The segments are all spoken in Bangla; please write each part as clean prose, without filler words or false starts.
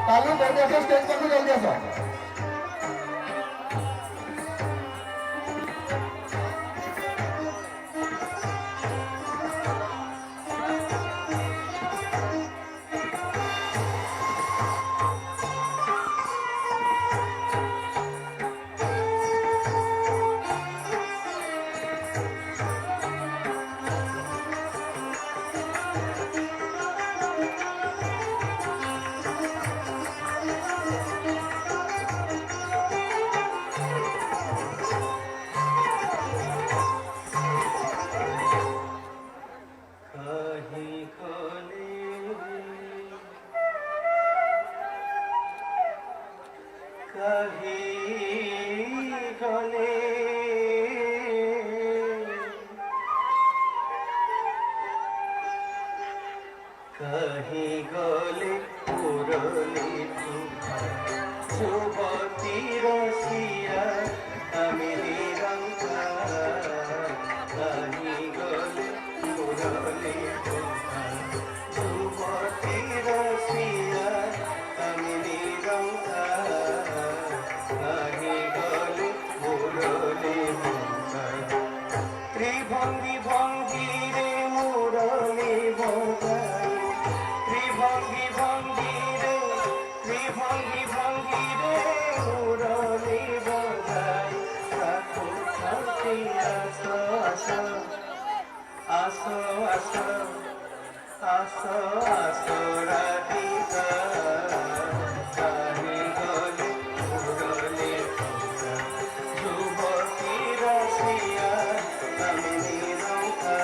তাহলে জলদি আসো, স্টেজ করতে জলদি আসো। कहीं गले पुरली যুবতী রসিয়া আমি নিরঙ্কা কहीं गले पुरली যুবতী রসিয়া আমি নিরঙ্কা कहीं गले पुरली ত্রিভঙ্গি ভঙ্গি রে মুরলি বজাই ত্রিভঙ্গি ভঙ্গি রে ত্রিভঙ্গি ভঙ্গি রে মুরলি বজাই রাখো শান্তি আসো আসো আসো আসো আসো আসো রাধিকা কাহি গলে মুরলি যুবতী রসিয়া আমি নিরঙ্কা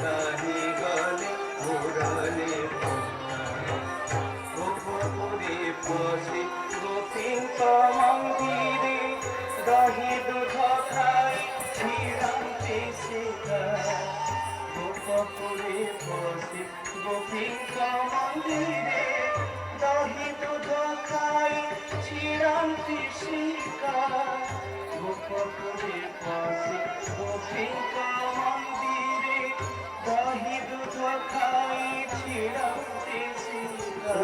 কাহি গলে মুরলি গোপপুরে পশি গোপীঙ্ক মন্দিরে দহি দুধ খাই শ্রীরামকে শিখা গোপপুরে পশি গোপীঙ্ক মন্দিরে দহি দুধ খাই শ্রীরামকে শিখা গোপপুরে পশি গোপীঙ্ক মন্দিরে দহি দুধ খাই শ্রীরামকে শিখা